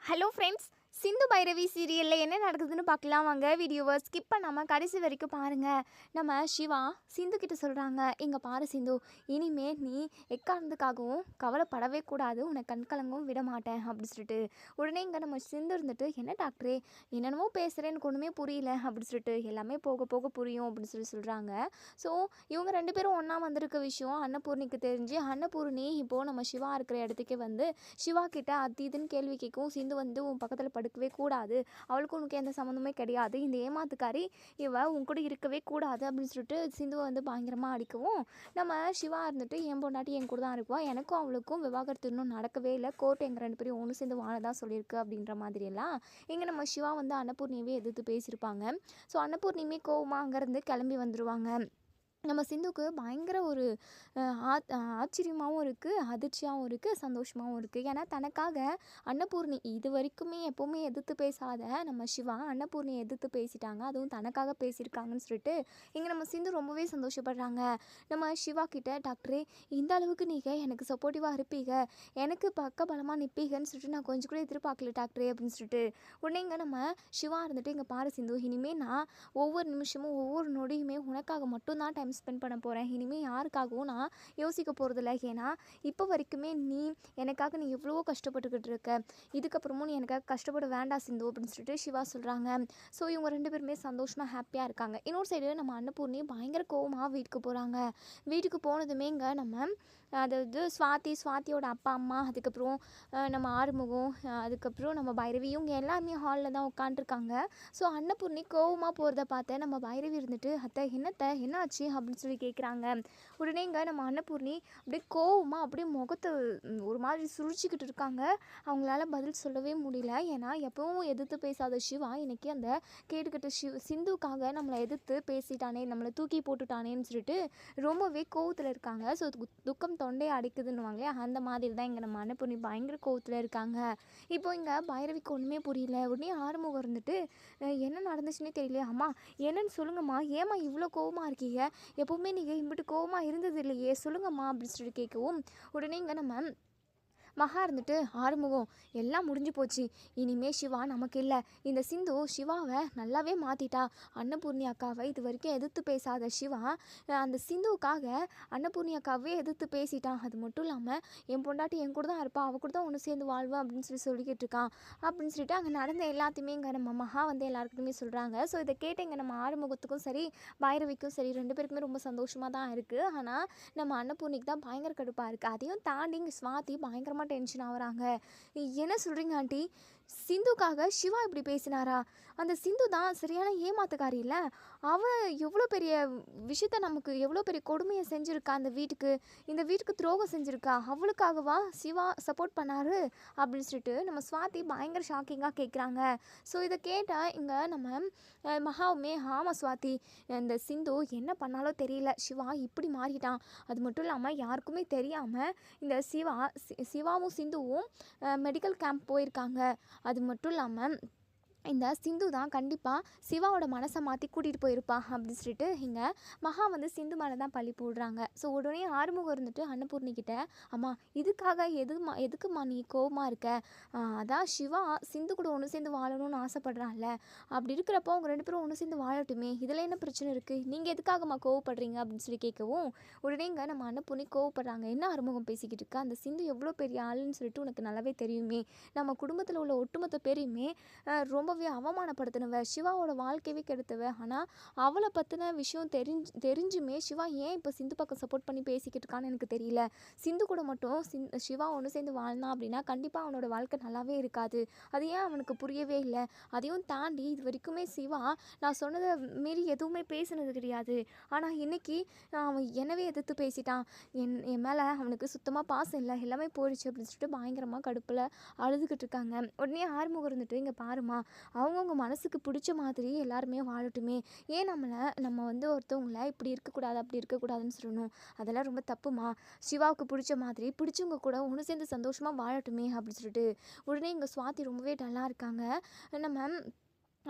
Hello friends, Sindhu Bhairavi சீரியலில் என்ன நடக்குதுன்னு பார்க்கலாம் வாங்க. வீடியோவை ஸ்கிப் பண்ணாமல் கடைசி வரைக்கும் பாருங்கள். நம்ம சிவா சிந்து கிட்ட சொல்கிறாங்க, இங்கே பாரு சிந்து, இனிமே நீ எக்காரணத்துக்காகவும் கவலைப்படவே கூடாது, உன்னை கண்கலங்கவும் விட மாட்டேன் அப்படின்னு சொல்லிட்டு உடனே இங்கே நம்ம சிந்து இருந்துட்டு, என்ன டாக்டரே என்னென்னமோ பேசுகிறேன், எனக்கு ஒன்றுமே புரியல அப்படின்னு சொல்லிட்டு, எல்லாமே போக போக புரியும் அப்படின்னு சொல்கிறாங்க. ஸோ இவங்க ரெண்டு பேரும் ஒன்றா வந்திருக்க விஷயம் அன்னபூர்ணிக்கு தெரிஞ்சு, அன்னபூர்ணி இப்போது நம்ம சிவா இருக்கிற இடத்துக்கே வந்து சிவா கிட்ட அது இதுன்னு கேள்வி கேட்கும். சிந்து வந்து உன் பக்கத்தில் படுக்கவே கூடாது, அவளுக்கு உனக்கு எந்த சம்மந்தமே கிடையாது, இந்த ஏமாத்துக்காரி இவ உன் கூட இருக்கவே கூடாது அப்படின்னு சொல்லிட்டு சிந்துவை வந்து பயங்கரமாக அடிக்கவும், நம்ம சிவா இருந்துட்டு என் பொண்டாட்டி என் கூட தான் இருக்குவா, எனக்கும் அவளுக்கும் விவாகரத்து இன்னும் நடக்கவே இல்லை, கோர்ட் எங்கள் ரெண்டு பேரும் ஒன்று சேர்ந்து வாழ தான் சொல்லியிருக்கு அப்படின்ற மாதிரியெல்லாம் இங்கே நம்ம சிவா வந்து அன்னபூர்ணியவே எதிர்த்து பேசியிருப்பாங்க. ஸோ அன்னபூர்ணியுமே கோவமாக அங்கேருந்து கிளம்பி வந்துடுவாங்க. நம்ம சிந்துக்கு பயங்கர ஒரு ஆச்சரியமாகவும் இருக்குது, அதிர்ச்சியாகவும் இருக்குது, சந்தோஷமாகவும் இருக்குது. ஏன்னா தனக்காக அன்னபூர்ணி இது வரைக்குமே எப்போவுமே எதிர்த்து பேசாத நம்ம சிவா அன்னபூர்ணியை எதிர்த்து பேசிட்டாங்க, அதுவும் தனக்காக பேசியிருக்காங்கன்னு சொல்லிட்டு இங்கே நம்ம சிந்து ரொம்பவே சந்தோஷப்படுறாங்க. நம்ம சிவா கிட்ட, டாக்டரே இந்த அளவுக்கு நீங்கள் எனக்கு சப்போர்ட்டிவாக இருப்பீங்க, எனக்கு பக்க பலமாக நிற்பீங்கன்னு சொல்லிட்டு நான் கொஞ்சம் கூட எதிர்பார்க்கல டாக்டரே அப்படின்னு சொல்லிட்டு உடனே இங்கே நம்ம சிவா இருந்துட்டு, இங்கே பாரு சிந்து, இனிமேல் நான் ஒவ்வொரு நிமிஷமும் ஒவ்வொரு நொடியுமே உனக்காக மட்டும்தான் டைம் ஸ்பெண்ட் பண்ண போகிறேன், இனிமேல் யாருக்காகவும் நான் யோசிக்க போகிறதில்ல. ஏன்னா இப்போ வரைக்குமே எனக்காக நீ எவ்வளவோ கஷ்டப்பட்டுக்கிட்டு இருக்க, இதுக்கப்புறமும் நீ எனக்காக கஷ்டப்பட வேண்டாம் சிந்து அப்படின்னு சொல்லிட்டு சிவா சொல்கிறாங்க. ஸோ இவங்க ரெண்டு பேருமே சந்தோஷமாக ஹாப்பியாக இருக்காங்க. இன்னொரு சைடு நம்ம அன்னபூர்ணி பயங்கர கோவமாக வீட்டுக்கு போகிறாங்க. வீட்டுக்கு போனதுமே இங்கே நம்ம அதாவது ஸ்வாதியோட அப்பா அம்மா, அதுக்கப்புறம் நம்ம ஆறுமுகம், அதுக்கப்புறம் நம்ம பைரவி, இவங்க எல்லாருமே ஹாலில் தான் உட்காந்துருக்காங்க. ஸோ அன்னபூர்ணி கோவமாக போகிறத பார்த்து நம்ம பைரவி இருந்துட்டு, அத்தை என்னாச்சு அப்படின்னு சொல்லி கேட்குறாங்க. உடனே இங்கே நம்ம அன்னபூர்ணி அப்படியே கோவமாக அப்படியே முகத்தை ஒரு மாதிரி சுழிச்சிக்கிட்டு இருக்காங்க. அவங்களால பதில் சொல்லவே முடியல. ஏன்னா எப்பவும் எதிர்த்து பேசாத சிவா இன்னைக்கு அந்த கேட்டுக்கிட்ட சிந்துக்காக நம்மளை எதிர்த்து பேசிட்டானே, நம்மளை தூக்கி போட்டுட்டானேன்னு சொல்லிட்டு ரொம்பவே கோவத்தில் இருக்காங்க. ஸோ துக்கம் தொண்டையை அடிக்குதுன்னுவாங்களே, அந்த மாதிரி தான் இங்கே நம்ம அன்னபூர்ணி பயங்கர கோவத்தில் இருக்காங்க. இப்போ இங்கே பைரவிக்கு ஒன்றுமே புரியல. உடனே ஆறுமுகம் இருந்துட்டு, என்ன நடந்துச்சுன்னே தெரியலையே அம்மா, என்னன்னு சொல்லுங்கம்மா, ஏம்மா இவ்வளோ கோவமாக இருக்கீங்க, எப்போவுமே நீங்கள் இம்பிட்டு கோவமாக இருந்தது இல்லையே, சொல்லுங்கம்மா அப்படின்னு சொல்லி கேட்கவும், உடனே இங்கே நம்ம மகா இருந்துட்டு, ஆறுமுகம் எல்லாம் முடிஞ்சு போச்சு, இனிமே சிவா நமக்கு இல்லை, இந்த சிந்து சிவாவை நல்லாவே மாற்றிட்டா, அன்னபூர்ணி அக்காவை இது வரைக்கும் எதிர்த்து பேசாத சிவா அந்த சிந்துவுக்காக அன்னபூர்ணி அக்காவே எதிர்த்து பேசிட்டான், அது மட்டும் இல்லாமல் என் பொண்டாட்டி என் கூட தான் இருப்பா, அவ கூட தான் ஒன்று சேர்ந்து வாழ்வேன் அப்படின்னு சொல்லிக்கிட்டு இருக்கான் அப்படின்னு சொல்லிட்டு அங்கே நடந்த எல்லாத்தையுமே இங்கே நம்ம மகா வந்து எல்லாருக்குமே சொல்கிறாங்க. ஸோ இதை கேட்டு இங்கே நம்ம ஆறுமுகத்துக்கும் சரி பைரவிக்கும் சரி ரெண்டு பேருக்குமே ரொம்ப சந்தோஷமாக தான் இருக்குது. ஆனால் நம்ம அன்னபூர்ணிக்கு தான் பயங்கர கடுப்பாக இருக்குது. அதையும் தாண்டி இங்கே ஸ்வாதி பயங்கரமாக டென்ஷன் ஆகுறாங்க. என்ன சொல்கிறீங்க ஆண்டி, சிந்துக்காக சிவா இப்படி பேசினாரா, அந்த சிந்து தான் சரியான ஏமாத்துக்காரி இல்லை, அவள் எவ்வளோ பெரிய விஷயத்த நமக்கு எவ்வளோ பெரிய கொடுமையை செஞ்சுருக்கா, இந்த வீட்டுக்கு துரோகம் செஞ்சுருக்கா, அவளுக்காகவா சிவா சப்போர்ட் பண்ணாரு அப்படின்னு சொல்லிட்டு நம்ம ஸ்வாதி பயங்கர ஷாக்கிங்காக கேட்குறாங்க. ஸோ இதை கேட்டால் இங்கே நம்ம மகாவுமே, ஆமாம் ஸ்வாதி, இந்த சிந்து என்ன பண்ணாலும் தெரியல, சிவா இப்படி மாறிட்டான், அது மட்டும் இல்லாமல் யாருக்குமே தெரியாமல் இந்த சிவாவும் சிந்துவும் மெடிக்கல் கேம்ப் போயிருக்காங்க, அது மட்டும் இல்லாமல் இந்த சிந்து தான் கண்டிப்பாக சிவாவோட மனசை மாற்றி கூட்டிகிட்டு போயிருப்பா அப்படின்னு சொல்லிட்டு இங்கே மகா வந்து சிந்து மேலே தான் பழி போடுறாங்க. ஸோ உடனே ஆறுமுகம் இருந்துட்டு அன்னபூர்ணிக்கிட்ட, அம்மா இதுக்காக எதுக்குமா நீ கோவமாக இருக்க, அதான் சிவா சிந்து கூட ஒன்று சேர்ந்து வாழணும்னு ஆசைப்படுறான்ல, அப்படி இருக்கிறப்போ அவங்க ரெண்டு பேரும் ஒன்று சேர்ந்து வாழட்டுமே, இதில் என்ன பிரச்சனை இருக்குது, நீங்கள் எதுக்காகம்மா கோவப்படுறீங்க அப்படின்னு சொல்லி கேட்கவும், உடனே இங்கே நம்ம அன்னபூர்ணி கோவப்படுறாங்க. என்ன ஆறுமுகம் பேசிக்கிட்டு இருக்கா, அந்த சிந்து எவ்வளோ பெரிய ஆளுன்னு சொல்லிட்டு உனக்கு நல்லாவே தெரியுமே, நம்ம குடும்பத்தில் உள்ள ஒட்டுமொத்த பேரையுமே ரொம்பவே அவமானப்படுத்தினவ, சிவாவோட வாழ்க்கையவே கெடுத்தவ, ஆனால் அவளை பற்றின விஷயம் தெரிஞ்சுமே சிவா ஏன் இப்போ சிந்து பக்கம் சப்போர்ட் பண்ணி பேசிக்கிட்டு இருக்கான்னு எனக்கு தெரியல, சிந்து கூட மட்டும் சிவா ஒன்று சேர்ந்து வாழ்ந்தான் அப்படின்னா கண்டிப்பாக அவனோட வாழ்க்கை நல்லாவே இருக்காது, அது ஏன் அவனுக்கு புரியவே இல்லை, அதையும் தாண்டி இது வரைக்குமே சிவா நான் சொன்னதை மீறி எதுவுமே பேசினது கிடையாது, ஆனால் இன்னைக்கு அவன் என்னவே எதிர்த்து பேசிட்டான், என் மேலே அவனுக்கு சுத்தமாக பாசம் இல்லை, எல்லாமே போயிடுச்சு அப்படின்னு சொல்லிட்டு பயங்கரமாக கடுப்பில் அழுதுகிட்டு இருக்காங்க. உடனே ஆறுமுகம் இருந்துட்டு, இங்கே பாருமா, அவங்கவுங்க மனசுக்கு பிடிச்ச மாதிரி எல்லாருமே வாழட்டுமே, ஏன் நம்ம வந்து ஒருத்தவங்கள இப்படி இருக்கக்கூடாது அப்படி இருக்கக்கூடாதுன்னு சொல்லணும், அதெல்லாம் ரொம்ப தப்புமா, சிவாவுக்கு பிடிச்ச மாதிரி பிடிச்சவங்க கூட ஒன்று சேர்ந்து சந்தோஷமாக வாழட்டுமே அப்படின்னு சொல்லிட்டு உடனே இங்கே ஸ்வாதி ரொம்பவே டல்லாக இருக்காங்க. நம்ம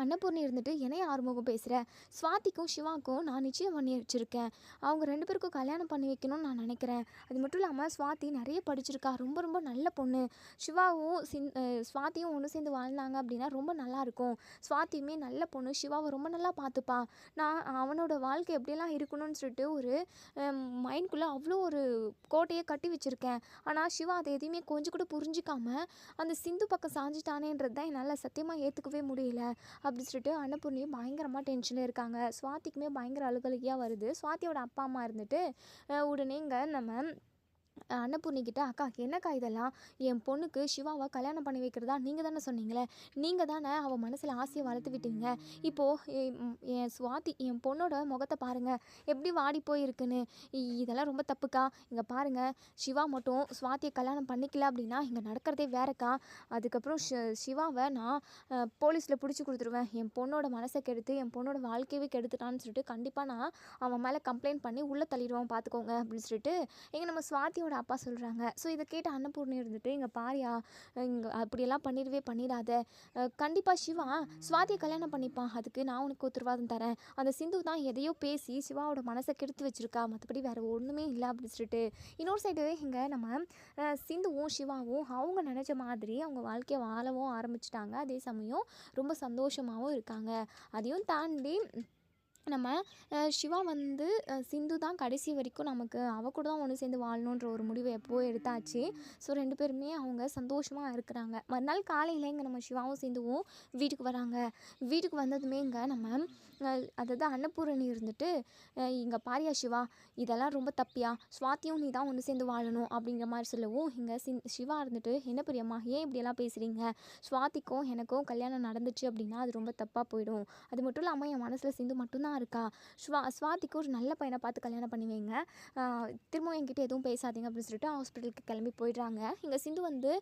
அன்னபூர்ணி இருந்துட்டு என்னைய ஆறுமுகம் பேசுகிற, ஸ்வாதிக்கும் சிவாக்கும் நான் நிச்சயம் பண்ணி வச்சுருக்கேன். அவங்க 2 பேருக்கும் கல்யாணம் பண்ணி வைக்கணும்னு நான் நினைக்கிறேன். அது மட்டும் இல்லாமல் ஸ்வாதி நிறைய படிச்சிருக்கா, ரொம்ப ரொம்ப நல்ல பொண்ணு. சிவாவும் ஸ்வாதியும் ஒன்று சேர்ந்து வாழ்ந்தாங்க அப்படின்னா ரொம்ப நல்லாயிருக்கும். ஸ்வாதியுமே நல்ல பொண்ணு, சிவாவை ரொம்ப நல்லா பார்த்துப்பா. நான் அவனோட வாழ்க்கை எப்படியெல்லாம் இருக்கணும்னு சொல்லிட்டு ஒரு மைண்ட்குள்ளே அவ்வளோ ஒரு கோட்டையை கட்டி வச்சுருக்கேன். ஆனால் சிவா அதை எதையுமே கொஞ்சம் கூட புரிஞ்சிக்காம அந்த சிந்து பக்கம் சாஞ்சிட்டானேன்றது தான் என்னால் சத்தியமாக ஏற்றுக்கவே முடியல. அப்படி சொல்லிட்டு அன்னபூர்ணியும் பயங்கரமாக டென்ஷனில் இருக்காங்க. ஸ்வாதிக்குமே பயங்கர அழுகழுகையாக வருது. ஸ்வாதியோட அப்பா அம்மா இருந்துட்டு உடனே இங்கே நம்ம அன்னபூர்ணிக்கிட்ட, அக்கா என்னக்கா இதெல்லாம், என் பொண்ணுக்கு சிவாவை கல்யாணம் பண்ணி வைக்கிறதா நீங்கள் தானே சொன்னீங்களே, நீங்கள் தானே அவள் மனசில் ஆசையை வளர்த்து விட்டீங்க. இப்போது என் ஸ்வாதி என் பொண்ணோட முகத்தை பாருங்கள் எப்படி வாடி போயிருக்குன்னு. இதெல்லாம் ரொம்ப தப்புக்கா. இங்கே பாருங்கள், சிவா மட்டும் ஸ்வாதியை கல்யாணம் பண்ணிக்கல அப்படின்னா இங்கே நடக்கிறதே வேறக்கா. அதுக்கப்புறம் சிவாவை நான் போலீஸில் பிடிச்சி கொடுத்துருவேன். என் பொண்ணோட மனசை கெடுத்து என் பொண்ணோட வாழ்க்கையவே கெடுத்துட்டான்னு சொல்லிட்டு கண்டிப்பாக நான் அவன் மேலே கம்ப்ளைண்ட் பண்ணி உள்ளே தள்ளிடுவோம் பார்த்துக்கோங்க அப்படின்னு சொல்லிட்டு எங்கள் நம்ம ஸ்வாதியோட அப்பா சொல்கிறாங்க. ஸோ இதை கேட்ட அன்னபூர்ணி இருந்துட்டு, இங்கே பாரியா, இங்கே அப்படியெல்லாம் பண்ணிடாத. கண்டிப்பாக சிவா ஸ்வாதியை கல்யாணம் பண்ணிப்பான். அதுக்கு நான் உனக்கு உத்தரவாதம் தரேன். அந்த சிந்து தான் எதையோ பேசி சிவாவோட மனசை கெடுத்து வச்சுருக்கா, மற்றபடி வேறு ஒன்றுமே இல்லை அப்படின்னு சொல்லிட்டு இன்னொரு சைடு இங்கே நம்ம சிந்துவும் சிவாவும் அவங்க நினச்ச மாதிரி அவங்க வாழ்க்கையை வாழவும் ஆரம்பிச்சிட்டாங்க. அதே சமயம் ரொம்ப சந்தோஷமாகவும் இருக்காங்க. அதையும் தாண்டி நம்ம சிவா வந்து சிந்து தான் கடைசி வரைக்கும் நமக்கு அவ கூட தான் ஒன்று சேர்ந்து வாழணுன்ற ஒரு முடிவை எப்போ எடுத்தாச்சு. ஸோ 2 பேருமே அவங்க சந்தோஷமாக இருக்கிறாங்க. மறுநாள் காலையில் இங்கே நம்ம சிவாவும் சிந்துவும் வீட்டுக்கு வராங்க. வீட்டுக்கு வந்ததுமே இங்கே நம்ம அதாவது அன்னபூரணி இருந்துட்டு, இங்கே பாரியா சிவா, இதெல்லாம் ரொம்ப தப்பியா, ஸ்வாதியும் நீ தான் ஒன்று சேர்ந்து வாழணும் அப்படிங்கிற மாதிரி சொல்லவும், இங்கே சிவா இருந்துட்டு, என்ன பெரியம்மா ஏன் இப்படியெல்லாம் பேசுகிறீங்க, ஸ்வாதிக்கும் எனக்கும் கல்யாணம் நடந்துச்சு அப்படின்னா அது ரொம்ப தப்பாக போயிடும். அது மட்டும் இல்லாமல் என் மனசில் சிந்து மட்டும்தான் இருக்கா. ஸ்வாதிக்கு ஒரு நல்ல பையனை பார்த்து கல்யாணம் பண்ணி வைங்க. திரும்பவும் என்கிட்ட எதுவும் பேசாதீங்க அப்படின்னு சொல்லிட்டு ஹாஸ்பிட்டலுக்கு கிளம்பி போயிடுறாங்க. இங்கே சிந்து வந்து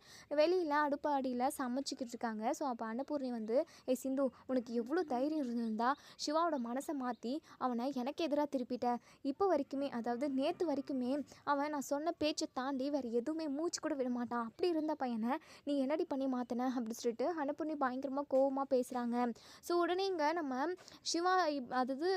வெளியில் அடுப்பு அடியில் சமைச்சிக்கிட்டு இருக்காங்க. ஸோ அப்போ அன்னபூர்ணி வந்து, சிந்து, உனக்கு எவ்வளோ தைரியம் இருந்திருந்தா சிவாவோட மனசை மாற்றி அவனை எனக்கு எதிராக திருப்பிட்ட. இப்போ வரைக்குமே, அதாவது நேற்று வரைக்குமே அவன் நான் சொன்ன பேச்சை தாண்டி வேறு எதுவுமே மூச்சு கூட விட மாட்டான். அப்படி இருந்த பையனை நீ என்னடி பண்ணி மாற்றின அப்படின்னு சொல்லிட்டு அன்னபூர்ணி பயங்கரமாக கோவமாக பேசுகிறாங்க. ஸோ உடனே இங்கே நம்ம சிவா அதாவது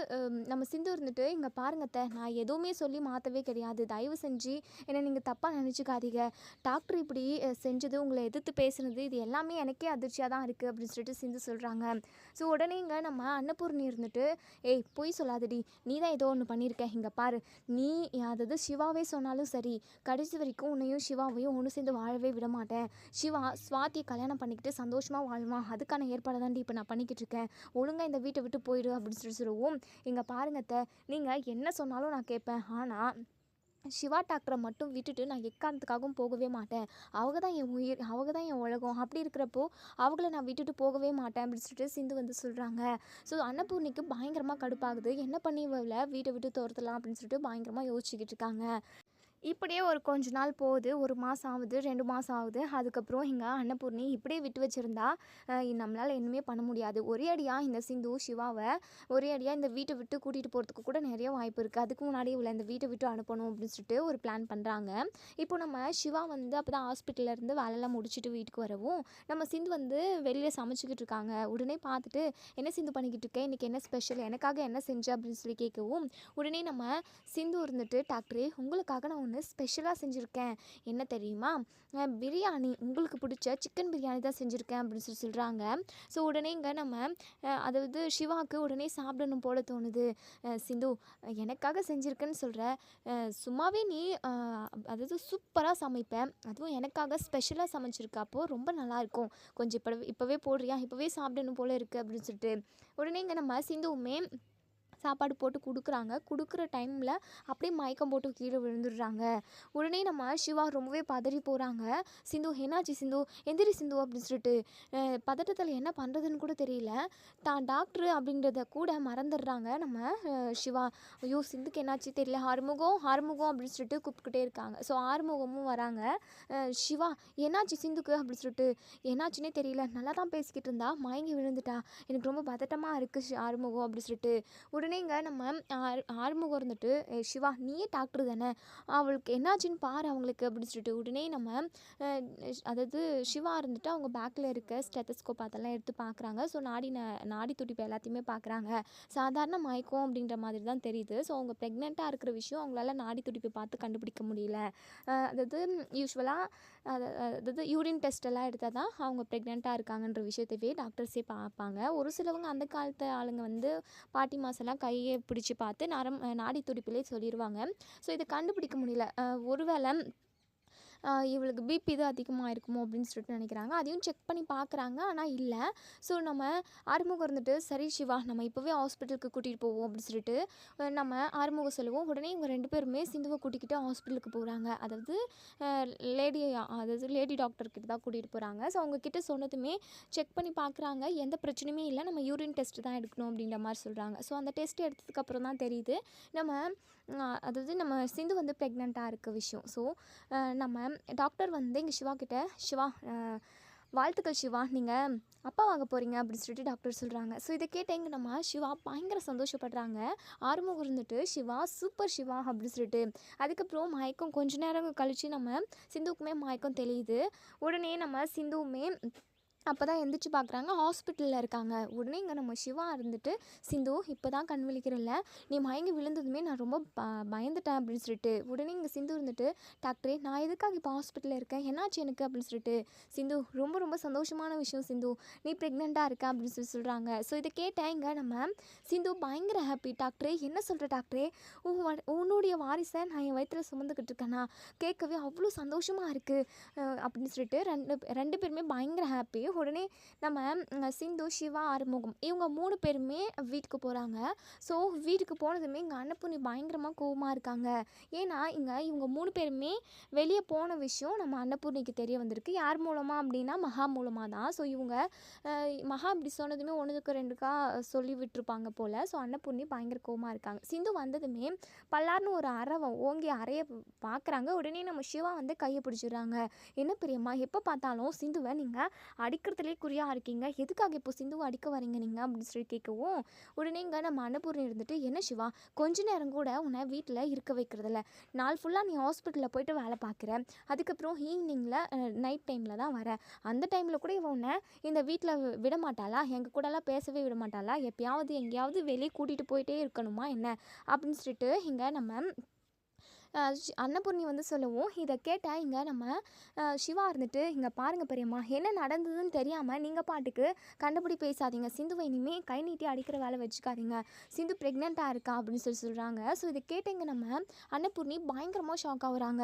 நம்ம சிந்து இருந்துட்டு, இங்கே பாருங்கத்த, நான் எதுவுமே சொல்லி மாற்றவே கிடையாது. தயவு செஞ்சு என்னை நீங்கள் தப்பாக நினச்சிக்காதீங்க. டாக்டர் இப்படி செஞ்சது, உங்களை எதிர்த்து பேசுனது, இது எல்லாமே எனக்கே அதிர்ச்சியாக தான் இருக்குது அப்படின்னு சொல்லிட்டு சிந்து சொல்கிறாங்க. ஸோ உடனே இங்கே நம்ம அன்னபூர்ணி இருந்துட்டு, ஏய் பொய் சொல்லாதடி, நீ தான் ஏதோ ஒன்று பண்ணியிருக்க. இங்கே பாரு, நீ அதாவது சிவாவே சொன்னாலும் சரி, கடைசி வரைக்கும் உன்னையும் சிவாவையும் ஒன்று சேர்ந்து வாழவே விட மாட்டேன். சிவா ஸ்வாதியை கல்யாணம் பண்ணிக்கிட்டு சந்தோஷமாக வாழ்வான். அதுக்கான ஏற்பாடு தாண்டி இப்போ நான் பண்ணிக்கிட்டு இருக்கேன். ஒழுங்காக இந்த வீட்டை விட்டு போயிடு அப்படின்னு சொல்லுவோம். இங்கே பாருங்கத்த, நீங்கள் என்ன சொன்னாலும் நான் கேட்பேன். ஆனால் சிவா டாக்டரை மட்டும் விட்டுட்டு நான் எக்காரணத்துக்காகவும் போகவே மாட்டேன். அவங்க தான் என் உயிர், அவங்க தான் என் உலகம். அப்படி இருக்கிறப்போ அவங்கள நான் விட்டுட்டு போகவே மாட்டேன் அப்படின்னு சொல்லிட்டு சிந்து வந்து சொல்கிறாங்க. ஸோ அன்னபூர்ணிக்கு பயங்கரமாக கடுப்பாகுது. என்ன பண்ணி வீட்டை விட்டு துரத்தலாம் அப்படின்னு சொல்லிட்டு பயங்கரமாக யோசிச்சுக்கிட்டு இருக்காங்க. இப்படியே ஒரு கொஞ்ச நாள் போகுது. 1 மாதம் ஆகுது, 2 மாதம் ஆகுது. அதுக்கப்புறம் இங்கே அன்னபூர்ணி இப்படியே விட்டு வச்சுருந்தா நம்மளால் இன்னுமே பண்ண முடியாது. ஒரே அடியாக இந்த சிந்து சிவாவை ஒரே அடியாக இந்த வீட்டை விட்டு கூட்டிகிட்டு போகிறதுக்கு கூட நிறைய வாய்ப்பு இருக்குது. அதுக்கு முன்னாடியே இவளை இந்த வீட்டை விட்டு அனுப்பணும் அப்படின்னு சொல்லிட்டு ஒரு பிளான் பண்ணுறாங்க. இப்போ நம்ம சிவா வந்து அப்போ தான் ஹாஸ்பிட்டல்லேருந்து வேலையெல்லாம் முடிச்சுட்டு வீட்டுக்கு வரவும், நம்ம சிந்து வந்து வெளியில் சமைச்சிக்கிட்டு இருக்காங்க. உடனே பார்த்துட்டு, என்ன சிந்து பண்ணிக்கிட்டு இருக்கேன், இன்றைக்கி என்ன ஸ்பெஷல், எனக்காக என்ன செஞ்ச அப்படின்னு சொல்லி கேட்கவும், உடனே நம்ம சிந்து இருந்துட்டு, டாக்டரே உங்களுக்காக நான் ஸ்பெஷலாக செஞ்சுருக்கேன். என்ன தெரியுமா, பிரியாணி, உங்களுக்கு பிடிச்ச சிக்கன் பிரியாணி தான் செஞ்சுருக்கேன் அப்படின்னு சொல்கிறாங்க. ஸோ உடனே இங்கே நம்ம அதாவது சிவாவுக்கு உடனே சாப்பிடணும் போல தோணுது. சிந்து, எனக்காக செஞ்சுருக்கேன்னு சொல்கிற, சும்மாவே நீ அதாவது சூப்பராக சமைப்பேன், அதுவும் எனக்காக ஸ்பெஷலாக சமைச்சிருக்கப்போ ரொம்ப நல்லாயிருக்கும். கொஞ்சம் இப்போவே போடுறியா, இப்போவே சாப்பிடணும் போல் இருக்குது அப்படின்னு சொல்லிட்டு உடனே இங்கே நம்ம சிந்துவுமே சாப்பாடு போட்டு கொடுக்குற டைமில் அப்படியே மயக்கம் போட்டு கீழே விழுந்துடுறாங்க. உடனே நம்ம சிவா ரொம்பவே பதறி போகிறாங்க. சிந்து, என்னாச்சு சிந்து, எந்திரி சிந்து அப்படின்னு சொல்லிட்டு பதட்டத்தில் என்ன பண்ணுறதுன்னு கூட தெரியல. தான் டாக்டரு அப்படின்றத கூட மறந்துடுறாங்க நம்ம சிவா. ஐயோ சிந்துக்கு என்னாச்சு தெரியல, ஆறுமுகம் ஆறுமுகம் அப்படின்னு சொல்லிட்டு கூப்பிட்டுக்கிட்டே இருக்காங்க. ஸோ ஆறுமுகமும் வராங்க. சிவா, என்னாச்சு சிந்துக்கு அப்படின்னு சொல்லிட்டு, என்னாச்சுன்னே தெரியல, நல்லா தான் பேசிக்கிட்டு இருந்தா, மயங்கி விழுந்துட்டா, எனக்கு ரொம்ப பதட்டமாக இருக்குது ஆறுமுகம் அப்படின்னு சொல்லிட்டு உடனே உடனே இங்கே நம்ம ஆறுமுகம் இருந்துட்டு சிவா நீயே டாக்டர் தானே, அவளுக்கு என்னாச்சுன்னு பாரு அவங்களுக்கு அப்படின்னு சொல்லிட்டு உடனே நம்ம அதாவது சிவா இருந்துட்டு அவங்க பேக்கில் இருக்க ஸ்டெத்தஸ்கோப் அதெல்லாம் எடுத்து பார்க்குறாங்க. ஸோ நாடி துடிப்பு எல்லாத்தையுமே பார்க்குறாங்க. சாதாரண மயக்கம் அப்படின்ற மாதிரி தான் தெரியுது. ஸோ அவங்க ப்ரெக்னெண்ட்டாக இருக்கிற விஷயம் அவங்களால நாடி துடிப்பு பார்த்து கண்டுபிடிக்க முடியல. அதாவது யூஸ்வலாக அதாவது யூரின் டெஸ்ட் எல்லாம் எடுத்தால் தான் அவங்க ப்ரெக்னெண்ட்டாக இருக்காங்கன்ற விஷயத்தவே டாக்டர்ஸே பார்ப்பாங்க. ஒரு சிலவங்க அந்த காலத்து ஆளுங்க வந்து பாட்டி மாசெல்லாம் கையை பிடிச்சி பார்த்து நாடி துடிப்பிலே சொல்லிடுவாங்க. ஸோ இதை கண்டுபிடிக்க முடியல. ஒருவேளை இவளுக்கு பிபி தான் அதிகமாக இருக்குமோ அப்படின்னு சொல்லிட்டு நினைக்கிறாங்க. அதையும் செக் பண்ணி பார்க்குறாங்க. ஆனால் இல்லை. ஸோ நம்ம ஆறுமுகம் இருந்துட்டு சரி சிவா நம்ம இப்போவே ஹாஸ்பிட்டலுக்கு கூட்டிகிட்டு போவோம் அப்படின்னு சொல்லிட்டு நம்ம ஆறுமுகம் சொல்லுவோம். உடனே இவங்க 2 பேருமே சிந்துவை கூட்டிக்கிட்டு ஹாஸ்பிட்டலுக்கு போகிறாங்க. அதாவது லேடி டாக்டர்கிட்ட தான் கூட்டிகிட்டு போகிறாங்க. ஸோ அவங்கக்கிட்ட சொன்னதுமே செக் பண்ணி பார்க்குறாங்க. எந்த பிரச்சனையுமே இல்லை, நம்ம யூரின் டெஸ்ட் தான் எடுக்கணும் அப்படின்ற மாதிரி சொல்கிறாங்க. ஸோ அந்த டெஸ்ட் எடுத்ததுக்கப்புறம் தான் தெரியுது அதாவது நம்ம சிந்து வந்து ப்ரெக்னெண்ட்டாக இருக்க விஷயம். ஸோ நம்ம டாக்டர் வந்து எங்கள் சிவா கிட்ட சிவா வாழ்த்துக்கள் சிவா, நீங்கள் அப்பா வாங்க போகிறீங்க அப்படின்னு சொல்லிட்டு டாக்டர் சொல்கிறாங்க. ஸோ இதை கேட்ட இங்கே நம்ம சிவா பயங்கர சந்தோஷப்படுறாங்க. ஆறுமுகம் இருந்துட்டு சிவா சூப்பர் சிவா அப்படின்னு சொல்லிட்டு அதுக்கப்புறம் மயக்கம் கொஞ்ச நேரம் கழித்து நம்ம சிந்துவுக்குமே மயக்கம் தெளியுது. உடனே நம்ம சிந்துவுமே அப்போ தான் எந்திரிச்சு பார்க்குறாங்க, ஹாஸ்பிட்டலில் இருக்காங்க. உடனே இங்கே நம்ம சிவா இருந்துட்டு சிந்து இப்போ தான் கண் விழிக்கிறல்ல, நீ மயங்கி விழுந்ததுமே நான் ரொம்ப பயந்துட்டேன் அப்படின்னு சொல்லிட்டு உடனே இங்கே சிந்து இருந்துட்டு டாக்டரே நான் எதுக்காக இப்போ ஹாஸ்பிட்டலில் இருக்கேன், என்னாச்சு எனக்கு அப்படின்னு சொல்லிட்டு சிந்து ரொம்ப ரொம்ப சந்தோஷமான விஷயம் சிந்து, நீ ப்ரெக்னெண்ட்டாக இருக்க அப்படின்னு சொல்கிறாங்க. ஸோ இதை கேட்டேன் இங்கே நம்ம சிந்து பயங்கர ஹாப்பி. டாக்டரே என்ன சொல்கிற டாக்டரே, உன்னுடைய வாரிசை நான் என் வயிற்றில் சுமந்துக்கிட்டு இருக்கேன்னா கேட்கவே அவ்வளோ சந்தோஷமாக இருக்குது அப்படின்னு சொல்லிட்டு ரெண்டு பேருமே பயங்கர ஹாப்பி. உடனே நம்ம சிந்து சிவா ஆறுமுகம் இவங்க 3 பேருமே வீட்டுக்கு போகிறாங்க. ஸோ வீட்டுக்கு போனதுமே இங்கே அன்னபூர்ணி பயங்கரமாக கோவமாக இருக்காங்க. ஏன்னா இவங்க 3 பேருமே வெளியே போன விஷயம் நம்ம அன்னபூர்ணிக்கு தெரிய வந்திருக்கு. யார் மூலமாக அப்படின்னா மகா மூலமாக தான். ஸோ இவங்க மகா இப்படி சொன்னதுமே 1க்கு 2க்கா சொல்லி விட்டுருப்பாங்க போல். ஸோ அன்னபூர்ணி பயங்கர கோவமாக இருக்காங்க. சிந்து வந்ததுமே பல்லார்னு ஒரு ஓங்கி அறைய பார்க்குறாங்க. உடனே நம்ம சிவா வந்து கையை பிடிச்சிடுறாங்க. என்ன பிரியம்மா எப்போ பார்த்தாலும் சிந்துவை நீங்கள் அடிக்கிறதுலே குறியாக இருக்கீங்க, எதுக்காக இப்போ சிந்துவை அடிக்க வரீங்க நீங்கள் அப்படின்னு சொல்லி கேட்கவும் உடனே நம்ம அன்னபூர்ணி இருந்துட்டு என்ன சிவா கொஞ்ச நேரம் கூட உன்னை வீட்டில் இருக்க வைக்கிறதில்ல, நாள் ஃபுல்லாக நீ ஹாஸ்பிட்டலில் போயிட்டு வேலை பார்க்குற, அதுக்கப்புறம் ஈவினிங்கில் நைட் டைமில் தான் வர, அந்த டைமில் கூட இவன் உன்னை இந்த வீட்டில் விட மாட்டாளா, எங்கள் கூடலாம் பேசவே விட மாட்டாளா, எப்பயாவது எங்கேயாவது வெளியே கூட்டிகிட்டு போயிட்டே இருக்கணுமா என்ன அப்படின்னு சொல்லிட்டு நம்ம அன்னபூர்ணி வந்து சொல்லவும் இதை கேட்டால் நம்ம சிவா இருந்துட்டு இங்கே பாருங்கள் பெரியம்மா என்ன நடந்ததுன்னு தெரியாமல் நீங்கள் பாட்டுக்கு கண்டுபிடி பேசாதீங்க, சிந்துவை இனிமேல் கை நீட்டி அடிக்கிற வேலை வச்சுக்காதீங்க, சிந்து ப்ரெக்னெண்ட்டாக இருக்கா அப்படின்னு சொல்கிறாங்க. ஸோ இதை கேட்டீங்க நம்ம அன்னபூர்ணி பயங்கரமாக ஷாக் ஆகுறாங்க.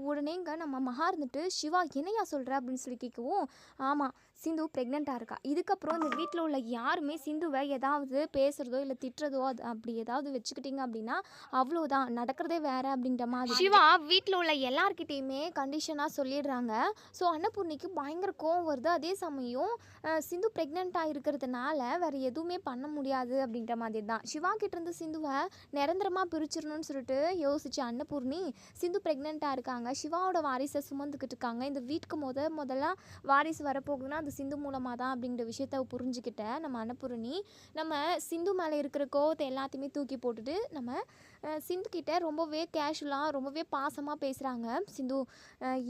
உடனே நம்ம மகா இருந்துட்டு சிவா என்னையா சொல்கிற அப்படின்னு சொல்லி கேட்கவும் ஆமாம் சிந்து ப்ரெக்னெண்ட்டாக இருக்கா, இதுக்கப்புறம் இந்த வீட்டில் உள்ள யாருமே சிந்துவை ஏதாவது பேசுகிறதோ இல்லை திட்டுறதோ அப்படி ஏதாவது வச்சுக்கிட்டிங்க அப்படின்னா அவ்வளோதான், நடக்கிறதே வேறு அப்படின்ற மாதிரி சிவா வீட்டில் உள்ள எல்லார்கிட்டையுமே கண்டிஷனாக சொல்லிடுறாங்க. ஸோ அன்னபூர்ணிக்கு பயங்கர கோவம் வருது. அதே சமயம் சிந்து ப்ரெக்னெண்ட்டாக இருக்கிறதுனால வேறு எதுவுமே பண்ண முடியாது அப்படின்ற மாதிரி தான் சிவா கிட்டேருந்து சிந்துவை நிரந்தரமாக பிரிச்சிடணும்னு சொல்லிட்டு யோசிச்சு அன்னபூர்ணி சிந்து ப்ரெக்னெண்ட்டாக இருக்காங்க, சிவாவோட வாரிசை சுமந்துக்கிட்டு இருக்காங்க, இந்த வீட்டுக்கு முதல்ல வாரிசு வரப்போகுதுன்னா அது சிந்து மூலமாக தான் அப்படிங்கிற விஷயத்த புரிஞ்சுக்கிட்ட நம்ம அன்னபூர்ணி நம்ம சிந்து மேலே இருக்கிற கோவத்தை எல்லாத்தையுமே தூக்கி போட்டுட்டு நம்ம சிந்து கிட்ட ரொம்பவே கேஷுவலாக ரொம்பவே பாசமாக பேசுகிறாங்க. சிந்து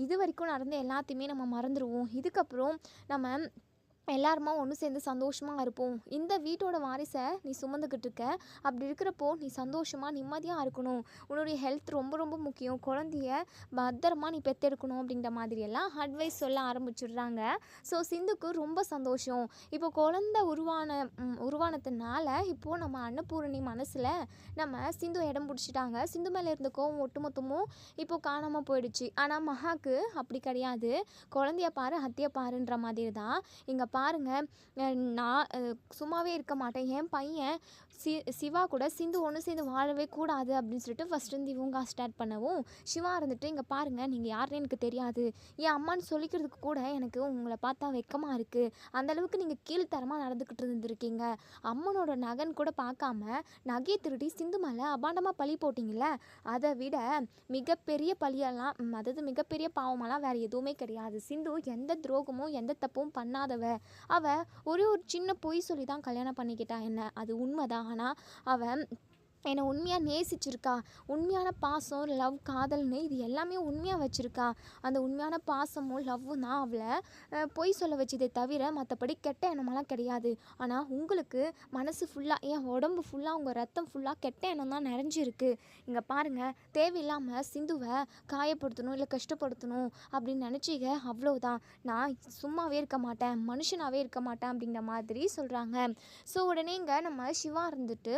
இது வரைக்கும் நடந்த எல்லாத்தையுமே நம்ம மறந்துடுவோம், இதுக்கப்புறம் நம்ம எல்லாருமா ஒன்று சேர்ந்து சந்தோஷமாக இருப்போம், இந்த வீட்டோட வாரிசை நீ சுமந்துக்கிட்டு இருக்க, அப்படி இருக்கிறப்போ நீ சந்தோஷமாக நிம்மதியாக இருக்கணும், உன்னுடைய ஹெல்த் ரொம்ப ரொம்ப முக்கியம், குழந்தைய பத்திரமா நீ பெற்றெடுக்கணும் அப்படின்ற மாதிரியெல்லாம் அட்வைஸ் சொல்ல ஆரம்பிச்சிடுறாங்க. ஸோ சிந்துக்கு ரொம்ப சந்தோஷம். இப்போ குழந்தை உருவானதுனால இப்போது நம்ம அன்னபூரணி மனசில் நம்ம சிந்து இடம் பிடிச்சிட்டாங்க. சிந்து மேலே இருந்த கோவம் ஒட்டுமொத்தமும் இப்போது காணாமல் போயிடுச்சு. ஆனால் மகாக்கு அப்படி கிடையாது, குழந்தைய பாரு ஹத்திய பாருன்ற மாதிரி தான். இங்கே பாருங்கள் நான் சும்மாவே இருக்க மாட்டேன், என் பையன் சிவா கூட சிந்து ஒன்று சேர்ந்து வாழவே கூடாது அப்படின்னு சொல்லிட்டு ஃபஸ்ட்டு இருந்து இவங்க ஸ்டார்ட் பண்ணவும் சிவா இருந்துட்டு இங்கே பாருங்கள் நீங்கள் யாருன்னு எனக்கு தெரியாது, என் அம்மான்னு சொல்லிக்கிறதுக்கு கூட எனக்கு உங்களை பார்த்தா வெக்கமாக இருக்குது, அந்தளவுக்கு நீங்கள் கீழ்த்தரமாக நடந்துக்கிட்டு இருந்திருக்கீங்க, அம்மனோட நகன் கூட பார்க்காம நகையை திருடி சிந்து மேலே அபாண்டமாக பழி போட்டிங்கள, அதை விட மிகப்பெரிய பழியெல்லாம் அதாவது மிகப்பெரிய பாவமெல்லாம் வேறு எதுவுமே கிடையாது, சிந்து எந்த துரோகமும் எந்த தப்பும் பண்ணாதவ, அவள் ஒரே ஒரு சின்ன பொய் சொல்லி தான் கல்யாணம் பண்ணிக்கிட்டா என்ன, அது உண்மைதான். ஆனால் அவள் என்னை உண்மையாக நேசிச்சிருக்கா, உண்மையான பாசம், லவ், காதல்னு இது எல்லாமே உண்மையாக வச்சுருக்கா. அந்த உண்மையான பாசமும் லவ்வும் தான் அவளை பொய் சொல்ல வச்சதே தவிர மற்றபடி கெட்ட எண்ணமெல்லாம் கிடையாது. ஆனால் உங்களுக்கு மனசு ஃபுல்லாக, என் உடம்பு ஃபுல்லாக, உங்கள் ரத்தம் ஃபுல்லாக கெட்ட எண்ணம் தான் நிறைஞ்சிருக்கு. இங்கே பாருங்கள், தேவையில்லாமல் சிந்துவை காயப்படுத்தணும் இல்லை கஷ்டப்படுத்தணும் அப்படின்னு நினச்சிங்க, அவ்வளோதான். நான் சும்மாவே இருக்க மாட்டேன், மனுஷனாகவே இருக்க மாட்டேன் அப்படிங்கிற மாதிரி சொல்கிறாங்க. ஸோ உடனே இங்கே நம்ம சிவா இருந்துட்டு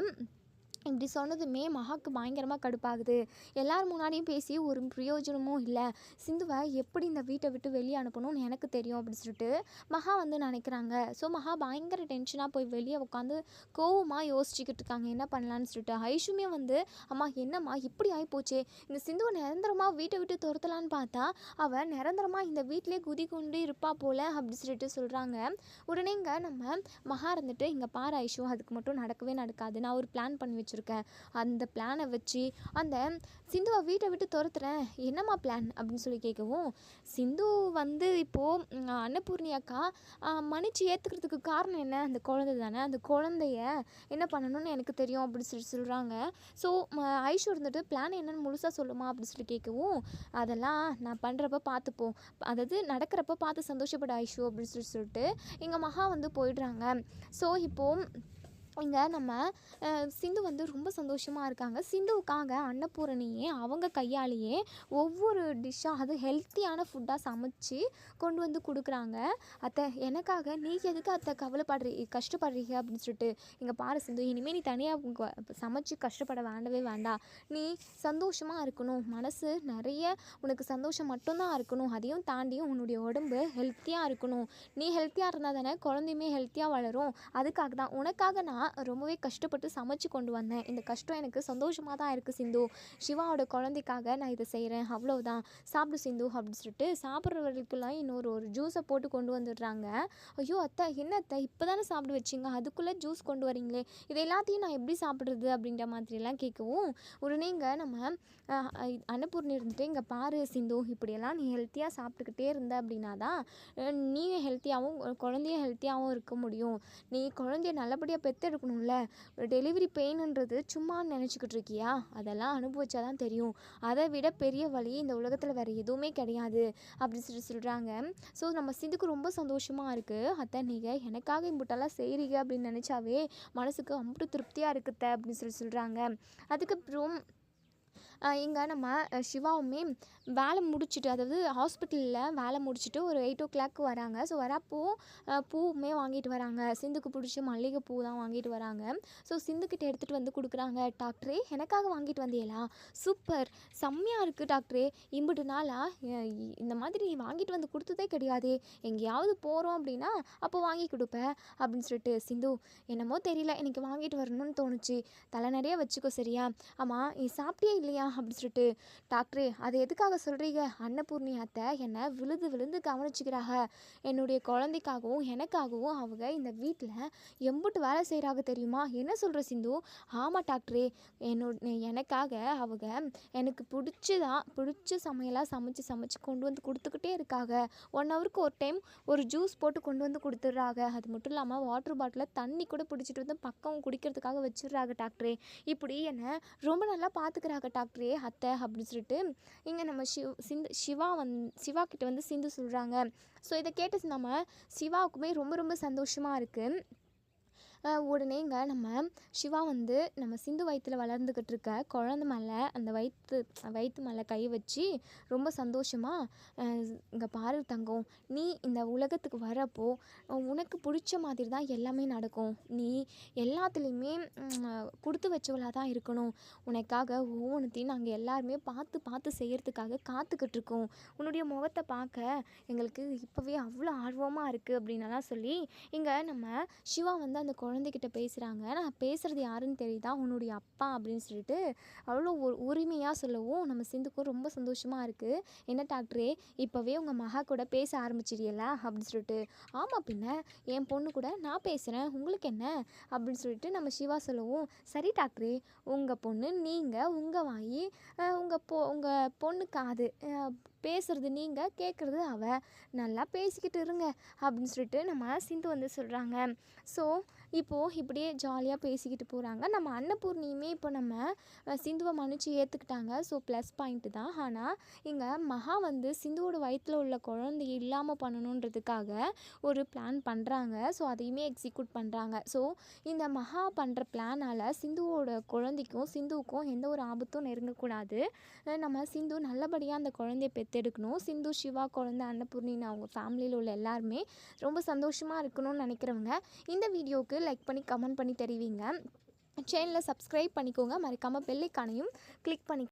இப்படி சொன்னதுமே மகாவுக்கு பயங்கரமாக கடுப்பாகுது. எல்லார் முன்னாடியும் பேசி ஒரு பிரயோஜனமும் இல்லை. சிந்துவை எப்படி இந்த வீட்டை விட்டு வெளியே அனுப்பணும்னு எனக்கு தெரியும் அப்படின்னு சொல்லிட்டு மகா வந்து நினைக்கிறாங்க. ஸோ மகா பயங்கர டென்ஷனாக போய் வெளியே உட்காந்து கோவமாக யோசிச்சுக்கிட்டு இருக்காங்க என்ன பண்ணலான்னு சொல்லிட்டு. ஐஷுமே வந்து அம்மா என்னம்மா இப்படி ஆகிப்போச்சே, இந்த சிந்துவை நிரந்தரமாக வீட்டை விட்டு துரத்தலான்னு பார்த்தா அவள் நிரந்தரமாக இந்த வீட்டிலே குதி கொண்டு இருப்பா போல் அப்படி சொல்லிட்டு சொல்கிறாங்க. உடனே இங்கே நம்ம மகா இருந்துட்டு, இங்கே பாரு ஐஷு, அதுக்கு மட்டும் நடக்கவே நடக்காது, நான் ஒரு பிளான் பண்ணி வச்சுருக்கேன். அந்த பிளானை வச்சு அந்த சிந்துவை வீட்டை விட்டு துரத்துறேன். என்னம்மா பிளான் அப்படின்னு சொல்லி கேட்கவும், சிந்து வந்து இப்போது அன்னபூர்ணி அக்கா மன்னிச்சு ஏற்றுக்கிறதுக்கு காரணம் என்ன, அந்த குழந்தை தானே, அந்த குழந்தைய என்ன பண்ணணும்னு எனக்கு தெரியும் அப்படின்னு சொல்லி சொல்கிறாங்க. ஸோ ஐஷு இருந்துட்டு பிளான் என்னன்னு முழுசாக சொல்லுமா அப்படின்னு சொல்லி கேட்கவும், அதெல்லாம் நான் பண்ணுறப்ப பார்த்துப்போம், அதாவது நடக்கிறப்ப பார்த்து சந்தோஷப்பட ஐஷு அப்படின்னு சொல்லிட்டு எங்கள் மகா வந்து போயிடுறாங்க. ஸோ இப்போது இங்கே நம்ம சிந்து வந்து ரொம்ப சந்தோஷமாக இருக்காங்க. சிந்துவுக்காக அன்னபூரணியே அவங்க கையாலேயே ஒவ்வொரு டிஷ்ஷாக, அது ஹெல்த்தியான ஃபுட்டாக சமைச்சு கொண்டு வந்து கொடுக்குறாங்க. அத்தை எனக்காக நீ எதுக்கு அத்தை கஷ்டப்படுறீங்க அப்படின்னு சொல்லிட்டு, இங்கே பாரு சிந்து, இனிமேல் நீ தனியாக சமைச்சு கஷ்டப்பட வேண்டவே வேண்டாம். நீ சந்தோஷமாக இருக்கணும், மனசு நிறைய உனக்கு சந்தோஷம் மட்டும்தான் இருக்கணும், அதையும் தாண்டியும் உன்னுடைய உடம்பு ஹெல்த்தியாக இருக்கணும். நீ ஹெல்த்தியாக இருந்தால் தானே குழந்தையுமே ஹெல்த்தியாக வளரும். அதுக்காக தான் உனக்காக நான் ரொம்பவே கஷ்டப்பட்டு சமைச்சு கொண்டு வந்தேன். இந்த கஷ்டம் எனக்கு சந்தோஷமாக தான் இருக்குது சிந்து. சிவாவோட குழந்தைக்காக நான் இதை செய்கிறேன், அவ்வளோதான். சாப்பிடு சிந்து அப்படின்னு சொல்லிட்டு சாப்பிட்றவர்களுக்கெல்லாம் ஒரு ஜூஸை போட்டு கொண்டு வந்துடுறாங்க. ஐயோ அத்தை, என்ன அத்தை இப்போ தானே சாப்பிட வச்சிங்க, அதுக்குள்ளே ஜூஸ் கொண்டு வரீங்களே, இது எல்லாத்தையும் நான் எப்படி சாப்பிட்றது அப்படின்ற மாதிரிலாம் கேட்கவும், உடனே இங்கே நம்ம அன்னபூர்ணி இருந்துட்டு, இங்கே பாரு சிந்து, இப்படியெல்லாம் நீ ஹெல்த்தியாக சாப்பிட்டுக்கிட்டே இருந்த அப்படின்னா தான் நீயும் ஹெல்த்தியாகவும் குழந்தையும் ஹெல்த்தியாகவும் இருக்க முடியும். நீ குழந்தைய நல்லபடியாக பெற்றெடுக்கணும்ல, டெலிவரி பெயின்ன்றது சும்மா நினச்சிக்கிட்டு இருக்கியா, அதெல்லாம் அனுபவிச்சா தான் தெரியும். அதை விட பெரிய வலி இந்த உலகத்தில் வேறு எதுவுமே கிடையாது அப்படின்னு சொல்லி சொல்கிறாங்க. ஸோ நம்ம சிந்துக்கு ரொம்ப சந்தோஷமாக இருக்குது. அத்தை நீங்கள் எனக்காக இம்புட்டெல்லாம் செய்கிறீங்க அப்படின்னு நினச்சாவே மனசுக்கு அம்புட்டு திருப்தியாக இருக்குத்த அப்படின்னு சொல்லி சொல்கிறாங்க. அதுக்கப்புறம் இங்கே நம்ம சிவாவுமே வேலை முடிச்சுட்டு, அதாவது ஹாஸ்பிட்டலில் வேலை முடிச்சுட்டு ஒரு 8 வராங்க. ஸோ வரப்போ பூவுமே வாங்கிட்டு வராங்க. சிந்துக்கு பிடிச்ச மல்லிகை பூ தான் வாங்கிட்டு வராங்க. ஸோ சிந்துக்கிட்ட எடுத்துகிட்டு வந்து கொடுக்குறாங்க. டாக்டரே எனக்காக வாங்கிட்டு வந்தீங்களா, சூப்பர், செம்மையாக இருக்குது டாக்டரே, இம்புட்டு நாளாக இந்த மாதிரி வாங்கிட்டு வந்து கொடுத்ததே கிடையாதே, எங்கேயாவது போகிறோம் அப்படின்னா அப்போ வாங்கி கொடுப்பேன் அப்படின்னு சொல்லிட்டு. சிந்து என்னமோ தெரியல, எனக்கு வாங்கிட்டு வரணும்னு தோணுச்சு, தலை நிறைய வச்சுக்கோ சரியா. ஆமாம் நீ சாப்பிட்டியே இல்லையா அப்படி சொல்லிட்டு. டாக்டரே அதை எதுக்காக சொல்கிறீங்க, அன்னபூர்ணி அத்தை என்னை விழுந்து விழுந்து கவனிச்சுக்கிறாங்க, என்னுடைய குழந்தைக்காகவும் எனக்காகவும் அவங்க இந்த வீட்டில் எம்புட்டு வேலை செய்கிறாங்க தெரியுமா. என்ன சொல்கிற சிந்து. ஆமாம் டாக்டரே, எனக்காக அவங்க எனக்கு பிடிச்ச சமையலாக சமைச்சு கொண்டு வந்து கொடுத்துக்கிட்டே இருக்காங்க. 1 ஹவருக்கு ஒரு டைம் ஒரு ஜூஸ் போட்டு கொண்டு வந்து கொடுத்துட்றாங்க. அது மட்டும் இல்லாமல் வாட்டர் பாட்டிலில் தண்ணி கூட பிடிச்சிட்டு வந்து பக்கம் குடிக்கிறதுக்காக வச்சிடுறாங்க டாக்டரே. இப்படி என்னை ரொம்ப நல்லா பார்த்துக்கிறாங்க டாக்டரே அத்தை அப்படின்னு சொல்லிட்டு இங்கே நம்ம சிவா கிட்ட வந்து சிந்து சொல்கிறாங்க. ஸோ இதை கேட்டு நம்ம சிவாவுக்குமே ரொம்ப ரொம்ப சந்தோஷமாக இருக்குது. உடனே இங்கே நம்ம சிவா வந்து நம்ம சிந்து வயிற்றில் வளர்ந்துக்கிட்டு இருக்க குழந்தை மேலே அந்த வயிற்று மேலே கை வச்சு ரொம்ப சந்தோஷமாக, இங்கே பாரு தங்கம், நீ இந்த உலகத்துக்கு வரப்போ உனக்கு பிடிச்ச மாதிரி தான் எல்லாமே நடக்கும், நீ எல்லாத்துலேயுமே கொடுத்து வச்சவளாக தான் இருக்கணும், உனக்காக ஒவ்வொன்றுத்தையும் நாங்கள் எல்லாருமே பார்த்து செய்கிறதுக்காக காத்துக்கிட்டு இருக்கோம், உன்னுடைய முகத்தை பார்க்க எங்களுக்கு இப்போவே அவ்வளோ ஆர்வமாக இருக்குது அப்படின்னலாம் சொல்லி இங்கே நம்ம சிவா வந்து அந்த குழந்தைகிட்ட பேசுகிறாங்க. நான் பேசுகிறது யாருன்னு தெரியுதா, உன்னுடைய அப்பா அப்படின்னு சொல்லிட்டு அவ்வளோ உரிமையாக சொல்லவும் நம்ம சிந்துக்கும் ரொம்ப சந்தோஷமாக இருக்குது. என்ன டாக்டரே இப்போவே உங்கள் மகா கூட பேச ஆரம்பிச்சிடியல அப்படின்னு சொல்லிட்டு. ஆமாம் பின்ன என் பொண்ணு கூட நான் பேசுகிறேன், உங்களுக்கு என்ன அப்படின்னு சொல்லிட்டு நம்ம சிவா சொல்லவும், சரி டாக்டரே, உங்கள் பொண்ணு நீங்கள், உங்கள் வாய், உங்கள் பொண்ணு காது, பேசுகிறது நீங்கள், கேட்குறது அவ, நல்லா பேசிக்கிட்டு இருங்க அப்படின்னு சொல்லிட்டு நம்ம சிந்து வந்து சொல்கிறாங்க. ஸோ இப்போது இப்படியே ஜாலியாக பேசிக்கிட்டு போகிறாங்க. நம்ம அன்னபூர்ணியுமே இப்போ நம்ம சிந்துவை மன்னிச்சு ஏற்றுக்கிட்டாங்க. ஸோ ப்ளஸ் பாயிண்ட்டு தான். ஆனால் இங்கே மகா வந்து சிந்துவோட வயிற்றில் உள்ள குழந்தை இல்லாமல் பண்ணணுன்றதுக்காக ஒரு பிளான் பண்ணுறாங்க. ஸோ அதையுமே எக்ஸிக்யூட் பண்ணுறாங்க. ஸோ இந்த மகா பண்ணுற பிளானால் சிந்துவோட குழந்தைக்கும் சிந்துவுக்கும் எந்த ஒரு ஆபத்தும் நெருங்கக்கூடாது. நம்ம சிந்து நல்லபடியாக அந்த குழந்தைய பெற்றெடுக்கணும். சிந்து, சிவா, குழந்தை, அன்னபூர்ணின்னு அவங்க ஃபேமிலியில் உள்ள எல்லாருமே ரொம்ப சந்தோஷமாக இருக்கணும்னு நினைக்கிறவங்க இந்த வீடியோவுக்கு லைக் பண்ணி கமெண்ட் பண்ணி தெரிவிங்க. சேனலை சப்ஸ்கிரைப் பண்ணிக்கோங்க. மறக்காமல் பெல் ஐகானையும் கிளிக் பண்ணி